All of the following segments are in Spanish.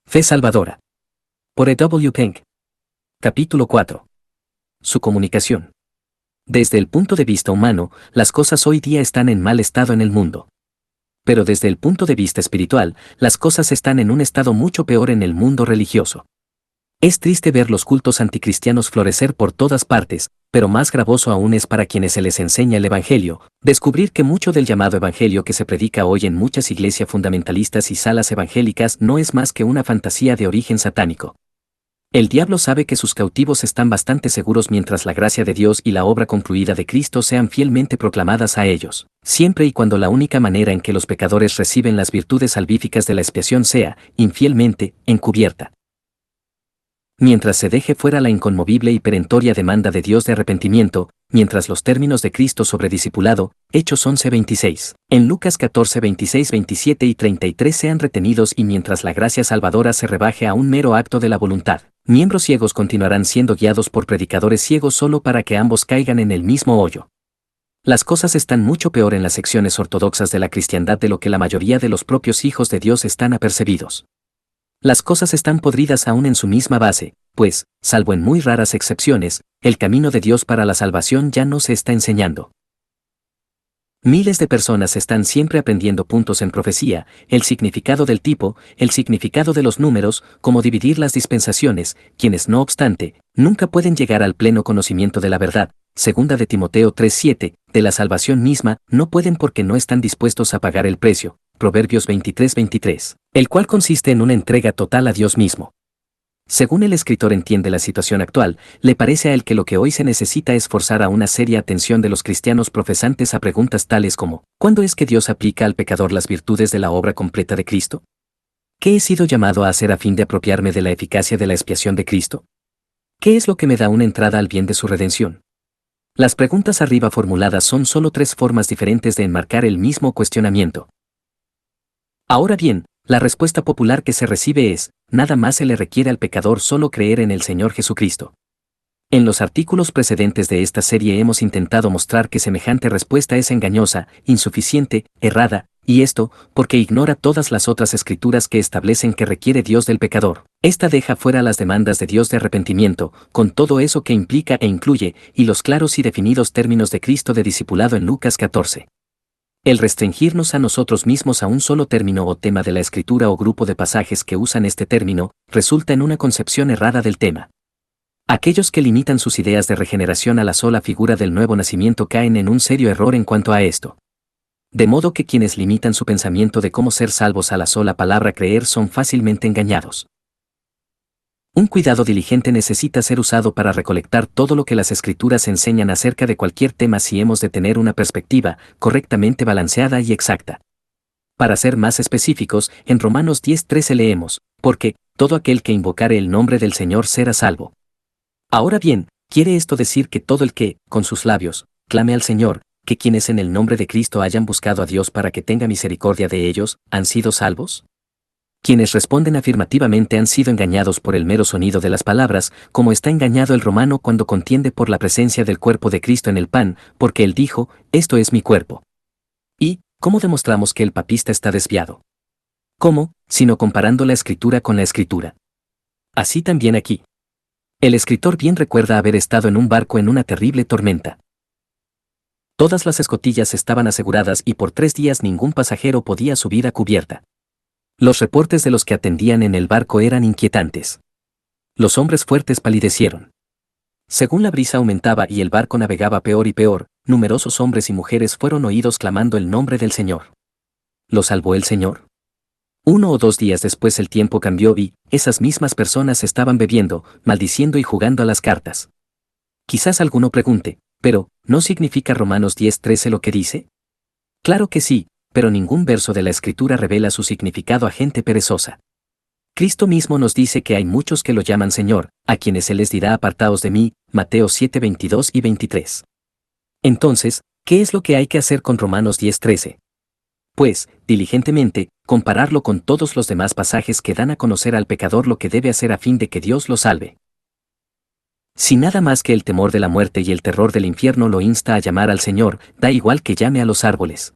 Fe salvadora. Por E. W. Pink. Capítulo 4. Su comunicación. Desde el punto de vista humano, las cosas hoy día están en mal estado en el mundo. Pero desde el punto de vista espiritual, las cosas están en un estado mucho peor en el mundo religioso. Es triste ver los cultos anticristianos florecer por todas partes, pero más gravoso aún es para quienes se les enseña el Evangelio, descubrir que mucho del llamado Evangelio que se predica hoy en muchas iglesias fundamentalistas y salas evangélicas no es más que una fantasía de origen satánico. El diablo sabe que sus cautivos están bastante seguros mientras la gracia de Dios y la obra concluida de Cristo sean fielmente proclamadas a ellos, siempre y cuando la única manera en que los pecadores reciben las virtudes salvíficas de la expiación sea, infielmente, encubierta. Mientras se deje fuera la inconmovible y perentoria demanda de Dios de arrepentimiento, mientras los términos de Cristo sobre discipulado, Hechos 11:26, en Lucas 14:26, 27 y 33 sean retenidos y mientras la gracia salvadora se rebaje a un mero acto de la voluntad, miembros ciegos continuarán siendo guiados por predicadores ciegos solo para que ambos caigan en el mismo hoyo. Las cosas están mucho peor en las secciones ortodoxas de la cristiandad de lo que la mayoría de los propios hijos de Dios están apercibidos. Las cosas están podridas aún en su misma base, pues, salvo en muy raras excepciones, el camino de Dios para la salvación ya no se está enseñando. Miles de personas están siempre aprendiendo puntos en profecía, el significado del tipo, el significado de los números, cómo dividir las dispensaciones, quienes no obstante, nunca pueden llegar al pleno conocimiento de la verdad, segunda de Timoteo 3:7, de la salvación misma, no pueden porque no están dispuestos a pagar el precio, Proverbios 23:23, el cual consiste en una entrega total a Dios mismo. Según el escritor entiende la situación actual, le parece a él que lo que hoy se necesita es forzar a una seria atención de los cristianos profesantes a preguntas tales como, ¿cuándo es que Dios aplica al pecador las virtudes de la obra completa de Cristo? ¿Qué he sido llamado a hacer a fin de apropiarme de la eficacia de la expiación de Cristo? ¿Qué es lo que me da una entrada al bien de su redención? Las preguntas arriba formuladas son solo tres formas diferentes de enmarcar el mismo cuestionamiento. Ahora bien, la respuesta popular que se recibe es, nada más se le requiere al pecador solo creer en el Señor Jesucristo. En los artículos precedentes de esta serie hemos intentado mostrar que semejante respuesta es engañosa, insuficiente, errada, y esto, porque ignora todas las otras escrituras que establecen que requiere Dios del pecador. Esta deja fuera las demandas de Dios de arrepentimiento, con todo eso que implica e incluye, y los claros y definidos términos de Cristo de discipulado en Lucas 14. El restringirnos a nosotros mismos a un solo término o tema de la escritura o grupo de pasajes que usan este término, resulta en una concepción errada del tema. Aquellos que limitan sus ideas de regeneración a la sola figura del nuevo nacimiento caen en un serio error en cuanto a esto. De modo que quienes limitan su pensamiento de cómo ser salvos a la sola palabra creer son fácilmente engañados. Un cuidado diligente necesita ser usado para recolectar todo lo que las escrituras enseñan acerca de cualquier tema si hemos de tener una perspectiva correctamente balanceada y exacta. Para ser más específicos, en Romanos 10:13 leemos, porque todo aquel que invocare el nombre del Señor será salvo. Ahora bien, ¿quiere esto decir que todo el que, con sus labios, clame al Señor, que quienes en el nombre de Cristo hayan buscado a Dios para que tenga misericordia de ellos, han sido salvos? Quienes responden afirmativamente han sido engañados por el mero sonido de las palabras, como está engañado el romano cuando contiende por la presencia del cuerpo de Cristo en el pan, porque él dijo, esto es mi cuerpo. ¿Y cómo demostramos que el papista está desviado? ¿Cómo, sino comparando la escritura con la escritura? Así también aquí. El escritor bien recuerda haber estado en un barco en una terrible tormenta. Todas las escotillas estaban aseguradas y por 3 días ningún pasajero podía subir a cubierta. Los reportes de los que atendían en el barco eran inquietantes. Los hombres fuertes palidecieron. Según la brisa aumentaba y el barco navegaba peor y peor, numerosos hombres y mujeres fueron oídos clamando el nombre del Señor. ¿Lo salvó el Señor? 1 o 2 días después el tiempo cambió y esas mismas personas estaban bebiendo, maldiciendo y jugando a las cartas. Quizás alguno pregunte, pero, ¿no significa Romanos 10:13 lo que dice? Claro que sí, pero ningún verso de la Escritura revela su significado a gente perezosa. Cristo mismo nos dice que hay muchos que lo llaman Señor, a quienes Él les dirá apartaos de mí, Mateo 7:22 y 23. Entonces, ¿qué es lo que hay que hacer con Romanos 10:13? Pues, diligentemente, compararlo con todos los demás pasajes que dan a conocer al pecador lo que debe hacer a fin de que Dios lo salve. Si nada más que el temor de la muerte y el terror del infierno lo insta a llamar al Señor, da igual que llame a los árboles.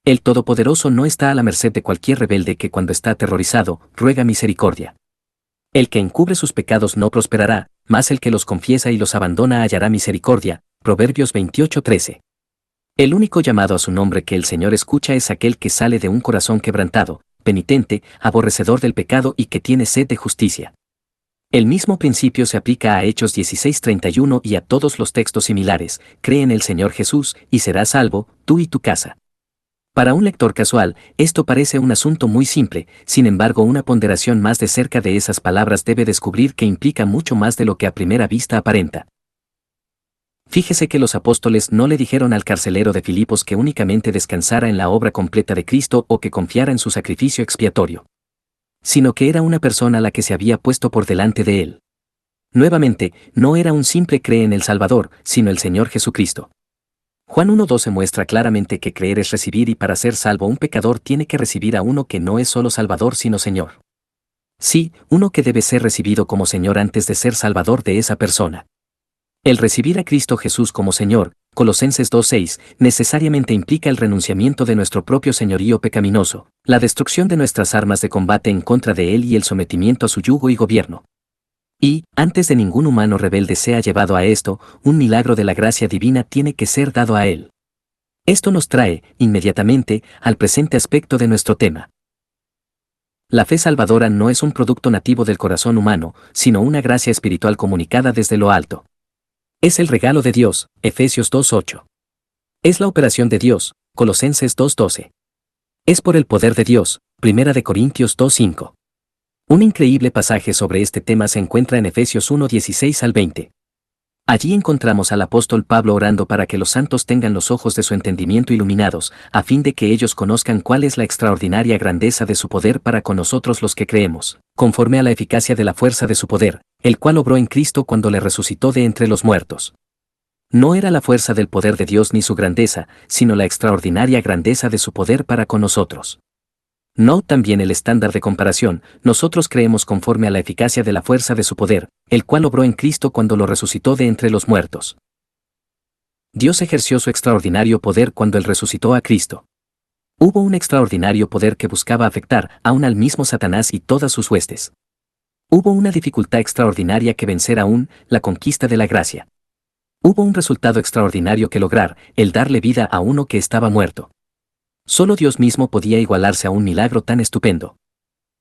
El Todopoderoso no está a la merced de cualquier rebelde que cuando está aterrorizado, ruega misericordia. El que encubre sus pecados no prosperará, mas el que los confiesa y los abandona hallará misericordia. Proverbios 28:13. El único llamado a su nombre que el Señor escucha es aquel que sale de un corazón quebrantado, penitente, aborrecedor del pecado y que tiene sed de justicia. El mismo principio se aplica a Hechos 16:31 y a todos los textos similares. Cree en el Señor Jesús y serás salvo, tú y tu casa. Para un lector casual, esto parece un asunto muy simple, sin embargo una ponderación más de cerca de esas palabras debe descubrir que implica mucho más de lo que a primera vista aparenta. Fíjese que los apóstoles no le dijeron al carcelero de Filipos que únicamente descansara en la obra completa de Cristo o que confiara en su sacrificio expiatorio, sino que era una persona la que se había puesto por delante de él. Nuevamente, no era un simple cree en el Salvador, sino el Señor Jesucristo. Juan 1:12 muestra claramente que creer es recibir y para ser salvo un pecador tiene que recibir a uno que no es solo Salvador sino Señor. Sí, uno que debe ser recibido como Señor antes de ser Salvador de esa persona. El recibir a Cristo Jesús como Señor, Colosenses 2:6, necesariamente implica el renunciamiento de nuestro propio señorío pecaminoso, la destrucción de nuestras armas de combate en contra de Él y el sometimiento a su yugo y gobierno. Y, antes de ningún humano rebelde sea llevado a esto, un milagro de la gracia divina tiene que ser dado a él. Esto nos trae, inmediatamente, al presente aspecto de nuestro tema. La fe salvadora no es un producto nativo del corazón humano, sino una gracia espiritual comunicada desde lo alto. Es el regalo de Dios, Efesios 2:8. Es la operación de Dios, Colosenses 2:12. Es por el poder de Dios, 1 de Corintios 2:5. Un increíble pasaje sobre este tema se encuentra en Efesios 1:16 al 20. Allí encontramos al apóstol Pablo orando para que los santos tengan los ojos de su entendimiento iluminados, a fin de que ellos conozcan cuál es la extraordinaria grandeza de su poder para con nosotros los que creemos, conforme a la eficacia de la fuerza de su poder, el cual obró en Cristo cuando le resucitó de entre los muertos. No era la fuerza del poder de Dios ni su grandeza, sino la extraordinaria grandeza de su poder para con nosotros. No también el estándar de comparación, nosotros creemos conforme a la eficacia de la fuerza de su poder, el cual obró en Cristo cuando lo resucitó de entre los muertos. Dios ejerció su extraordinario poder cuando Él resucitó a Cristo. Hubo un extraordinario poder que buscaba afectar aún al mismo Satanás y todas sus huestes. Hubo una dificultad extraordinaria que vencer aún, la conquista de la gracia. Hubo un resultado extraordinario que lograr, el darle vida a uno que estaba muerto. Solo Dios mismo podía igualarse a un milagro tan estupendo.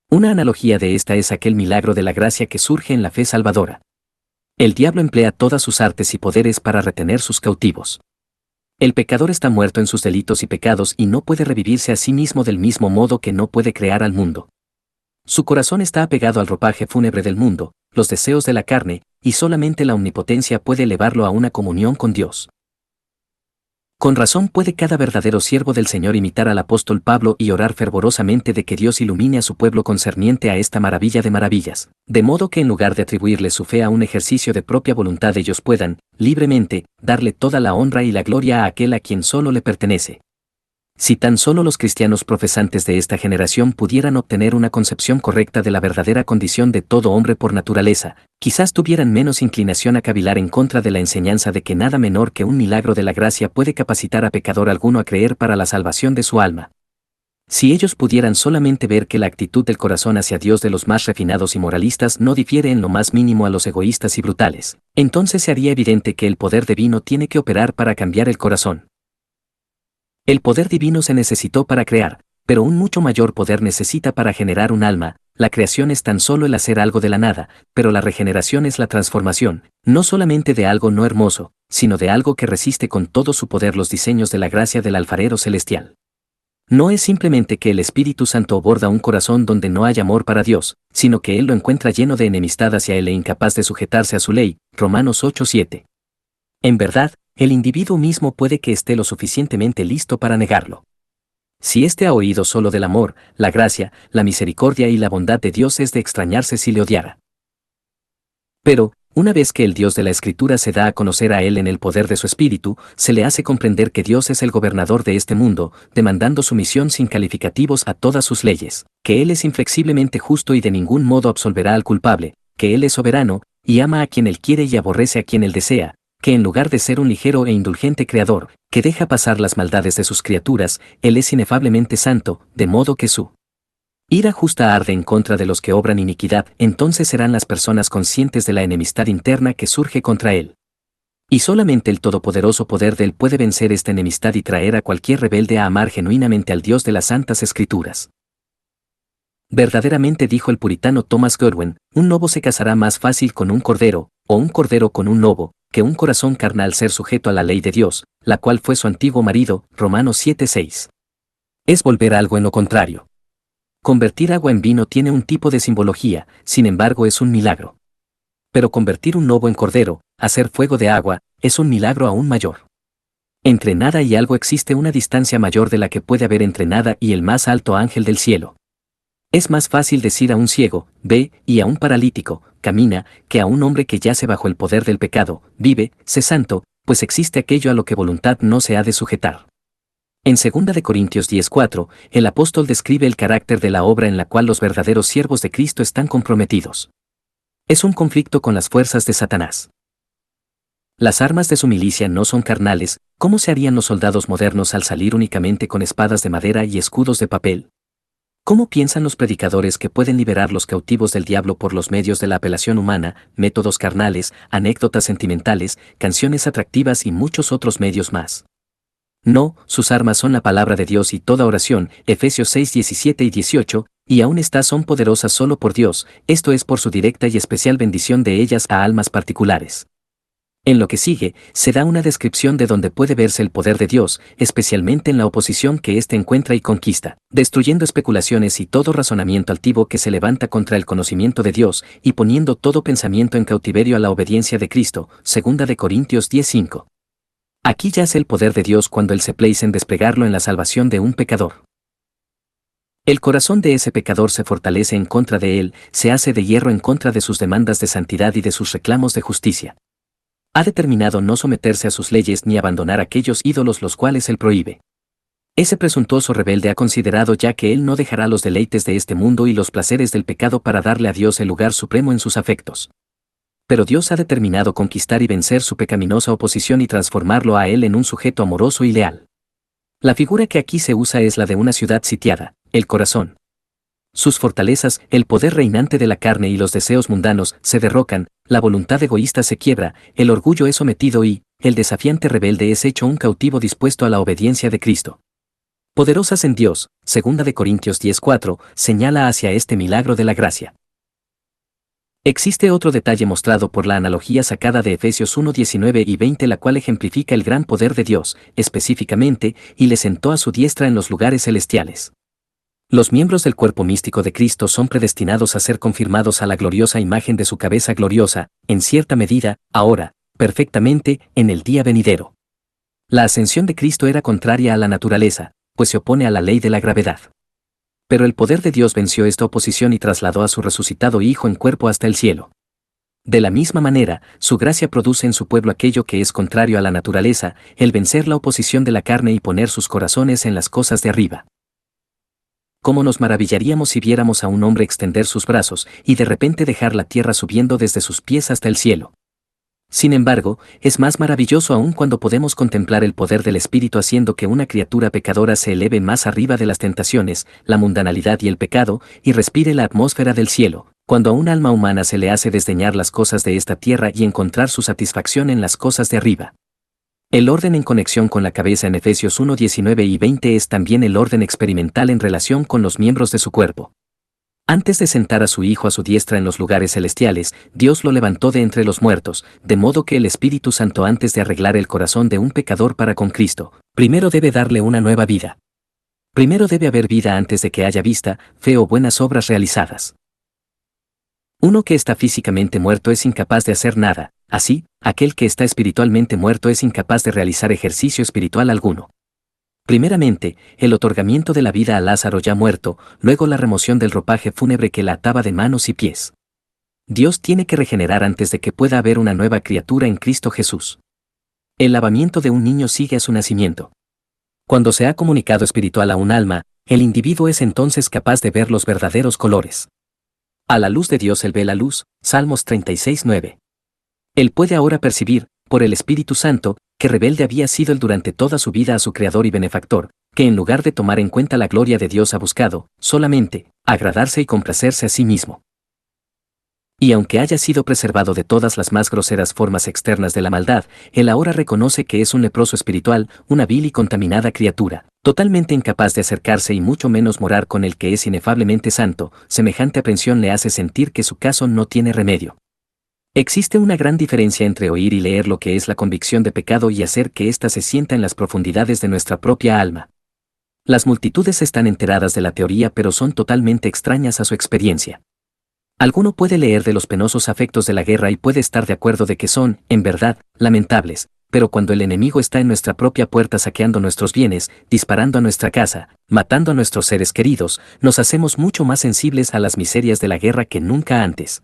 Una analogía de esta es aquel milagro de la gracia que surge en la fe salvadora. El diablo emplea todas sus artes y poderes para retener sus cautivos. El pecador está muerto en sus delitos y pecados y no puede revivirse a sí mismo del mismo modo que no puede crear al mundo. Su corazón está apegado al ropaje fúnebre del mundo, los deseos de la carne, y solamente la omnipotencia puede elevarlo a una comunión con Dios. Con razón puede cada verdadero siervo del Señor imitar al apóstol Pablo y orar fervorosamente de que Dios ilumine a su pueblo concerniente a esta maravilla de maravillas, de modo que en lugar de atribuirle su fe a un ejercicio de propia voluntad ellos puedan, libremente, darle toda la honra y la gloria a aquel a quien solo le pertenece. Si tan solo los cristianos profesantes de esta generación pudieran obtener una concepción correcta de la verdadera condición de todo hombre por naturaleza, quizás tuvieran menos inclinación a cavilar en contra de la enseñanza de que nada menor que un milagro de la gracia puede capacitar a pecador alguno a creer para la salvación de su alma. Si ellos pudieran solamente ver que la actitud del corazón hacia Dios de los más refinados y moralistas no difiere en lo más mínimo a los egoístas y brutales, entonces se haría evidente que el poder divino tiene que operar para cambiar el corazón. El poder divino se necesitó para crear, pero un mucho mayor poder necesita para generar un alma. La creación es tan solo el hacer algo de la nada, pero la regeneración es la transformación, no solamente de algo no hermoso, sino de algo que resiste con todo su poder los diseños de la gracia del alfarero celestial. No es simplemente que el Espíritu Santo aborda un corazón donde no hay amor para Dios, sino que Él lo encuentra lleno de enemistad hacia Él e incapaz de sujetarse a su ley. Romanos 8:7. En verdad, el individuo mismo puede que esté lo suficientemente listo para negarlo. Si éste ha oído solo del amor, la gracia, la misericordia y la bondad de Dios es de extrañarse si le odiara. Pero, una vez que el Dios de la Escritura se da a conocer a él en el poder de su Espíritu, se le hace comprender que Dios es el gobernador de este mundo, demandando sumisión sin calificativos a todas sus leyes, que Él es inflexiblemente justo y de ningún modo absolverá al culpable, que Él es soberano, y ama a quien Él quiere y aborrece a quien Él desea, que en lugar de ser un ligero e indulgente creador, que deja pasar las maldades de sus criaturas, Él es inefablemente santo, de modo que su ira justa arde en contra de los que obran iniquidad, entonces serán las personas conscientes de la enemistad interna que surge contra Él. Y solamente el todopoderoso poder de Él puede vencer esta enemistad y traer a cualquier rebelde a amar genuinamente al Dios de las Santas Escrituras. Verdaderamente, dijo el puritano Thomas Godwin, un lobo se casará más fácil con un cordero, o un cordero con un lobo, que un corazón carnal ser sujeto a la ley de Dios, la cual fue su antiguo marido, Romanos 7:6. Es volver algo en lo contrario. Convertir agua en vino tiene un tipo de simbología, sin embargo es un milagro. Pero convertir un lobo en cordero, hacer fuego de agua, es un milagro aún mayor. Entre nada y algo existe una distancia mayor de la que puede haber entre nada y el más alto ángel del cielo. Es más fácil decir a un ciego, ve, y a un paralítico, camina, que a un hombre que yace bajo el poder del pecado, vive, sé santo, pues existe aquello a lo que voluntad no se ha de sujetar. En 2 de Corintios 10:4, el apóstol describe el carácter de la obra en la cual los verdaderos siervos de Cristo están comprometidos. Es un conflicto con las fuerzas de Satanás. Las armas de su milicia no son carnales. ¿Cómo se harían los soldados modernos al salir únicamente con espadas de madera y escudos de papel? ¿Cómo piensan los predicadores que pueden liberar los cautivos del diablo por los medios de la apelación humana, métodos carnales, anécdotas sentimentales, canciones atractivas y muchos otros medios más? No, sus armas son la palabra de Dios y toda oración, Efesios 6:17 y 18, y aún estas son poderosas solo por Dios, esto es por su directa y especial bendición de ellas a almas particulares. En lo que sigue, se da una descripción de donde puede verse el poder de Dios, especialmente en la oposición que éste encuentra y conquista, destruyendo especulaciones y todo razonamiento altivo que se levanta contra el conocimiento de Dios, y poniendo todo pensamiento en cautiverio a la obediencia de Cristo, 2 de Corintios 10:5. Aquí yace el poder de Dios cuando Él se place en desplegarlo en la salvación de un pecador. El corazón de ese pecador se fortalece en contra de él, se hace de hierro en contra de sus demandas de santidad y de sus reclamos de justicia. Ha determinado no someterse a sus leyes ni abandonar aquellos ídolos los cuales él prohíbe. Ese presuntuoso rebelde ha considerado ya que él no dejará los deleites de este mundo y los placeres del pecado para darle a Dios el lugar supremo en sus afectos. Pero Dios ha determinado conquistar y vencer su pecaminosa oposición y transformarlo a él en un sujeto amoroso y leal. La figura que aquí se usa es la de una ciudad sitiada, el corazón. Sus fortalezas, el poder reinante de la carne y los deseos mundanos, se derrocan, la voluntad egoísta se quiebra, el orgullo es sometido y, el desafiante rebelde es hecho un cautivo dispuesto a la obediencia de Cristo. Poderosas en Dios, 2 de Corintios 10:4, señala hacia este milagro de la gracia. Existe otro detalle mostrado por la analogía sacada de Efesios 1:19 y 20, la cual ejemplifica el gran poder de Dios, específicamente, y le sentó a su diestra en los lugares celestiales. Los miembros del cuerpo místico de Cristo son predestinados a ser confirmados a la gloriosa imagen de su cabeza gloriosa, en cierta medida, ahora, perfectamente, en el día venidero. La ascensión de Cristo era contraria a la naturaleza, pues se opone a la ley de la gravedad. Pero el poder de Dios venció esta oposición y trasladó a su resucitado Hijo en cuerpo hasta el cielo. De la misma manera, su gracia produce en su pueblo aquello que es contrario a la naturaleza, el vencer la oposición de la carne y poner sus corazones en las cosas de arriba. ¿Cómo nos maravillaríamos si viéramos a un hombre extender sus brazos y de repente dejar la tierra subiendo desde sus pies hasta el cielo? Sin embargo, es más maravilloso aún cuando podemos contemplar el poder del Espíritu haciendo que una criatura pecadora se eleve más arriba de las tentaciones, la mundanalidad y el pecado, y respire la atmósfera del cielo, cuando a un alma humana se le hace desdeñar las cosas de esta tierra y encontrar su satisfacción en las cosas de arriba. El orden en conexión con la cabeza en Efesios 1:19 y 20 es también el orden experimental en relación con los miembros de su cuerpo. Antes de sentar a su Hijo a su diestra en los lugares celestiales, Dios lo levantó de entre los muertos, de modo que el Espíritu Santo, antes de arreglar el corazón de un pecador para con Cristo, primero debe darle una nueva vida. Primero debe haber vida antes de que haya vista, fe o buenas obras realizadas. Uno que está físicamente muerto es incapaz de hacer nada, así, aquel que está espiritualmente muerto es incapaz de realizar ejercicio espiritual alguno. Primeramente, el otorgamiento de la vida a Lázaro ya muerto, luego la remoción del ropaje fúnebre que la ataba de manos y pies. Dios tiene que regenerar antes de que pueda haber una nueva criatura en Cristo Jesús. El lavamiento de un niño sigue a su nacimiento. Cuando se ha comunicado espiritual a un alma, el individuo es entonces capaz de ver los verdaderos colores. A la luz de Dios él ve la luz, Salmos 36:9. Él puede ahora percibir, por el Espíritu Santo, que rebelde había sido él durante toda su vida a su Creador y Benefactor, que en lugar de tomar en cuenta la gloria de Dios ha buscado, solamente, agradarse y complacerse a sí mismo. Y aunque haya sido preservado de todas las más groseras formas externas de la maldad, él ahora reconoce que es un leproso espiritual, una vil y contaminada criatura, totalmente incapaz de acercarse y mucho menos morar con el que es inefablemente santo. Semejante aprensión le hace sentir que su caso no tiene remedio. Existe una gran diferencia entre oír y leer lo que es la convicción de pecado y hacer que ésta se sienta en las profundidades de nuestra propia alma. Las multitudes están enteradas de la teoría pero son totalmente extrañas a su experiencia. Alguno puede leer de los penosos afectos de la guerra y puede estar de acuerdo de que son, en verdad, lamentables, pero cuando el enemigo está en nuestra propia puerta saqueando nuestros bienes, disparando a nuestra casa, matando a nuestros seres queridos, nos hacemos mucho más sensibles a las miserias de la guerra que nunca antes.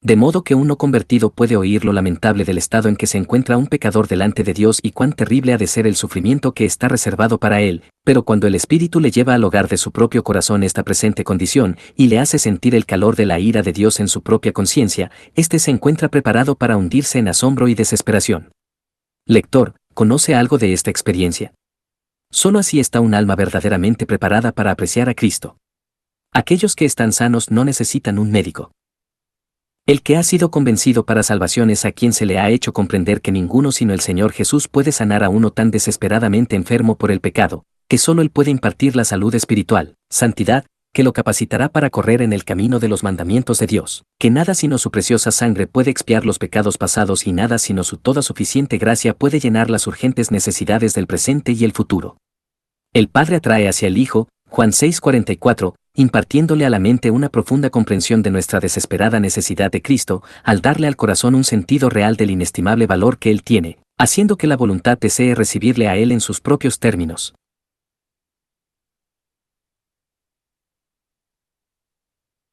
De modo que un no convertido puede oír lo lamentable del estado en que se encuentra un pecador delante de Dios y cuán terrible ha de ser el sufrimiento que está reservado para él, pero cuando el Espíritu le lleva al hogar de su propio corazón esta presente condición y le hace sentir el calor de la ira de Dios en su propia conciencia, éste se encuentra preparado para hundirse en asombro y desesperación. Lector, ¿conoce algo de esta experiencia? Solo así está un alma verdaderamente preparada para apreciar a Cristo. Aquellos que están sanos no necesitan un médico. El que ha sido convencido para salvación es a quien se le ha hecho comprender que ninguno sino el Señor Jesús puede sanar a uno tan desesperadamente enfermo por el pecado, que solo Él puede impartir la salud espiritual, santidad, que lo capacitará para correr en el camino de los mandamientos de Dios, que nada sino su preciosa sangre puede expiar los pecados pasados y nada sino su toda suficiente gracia puede llenar las urgentes necesidades del presente y el futuro. El Padre atrae hacia el Hijo, Juan 6:44, impartiéndole a la mente una profunda comprensión de nuestra desesperada necesidad de Cristo, al darle al corazón un sentido real del inestimable valor que Él tiene, haciendo que la voluntad desee recibirle a Él en sus propios términos,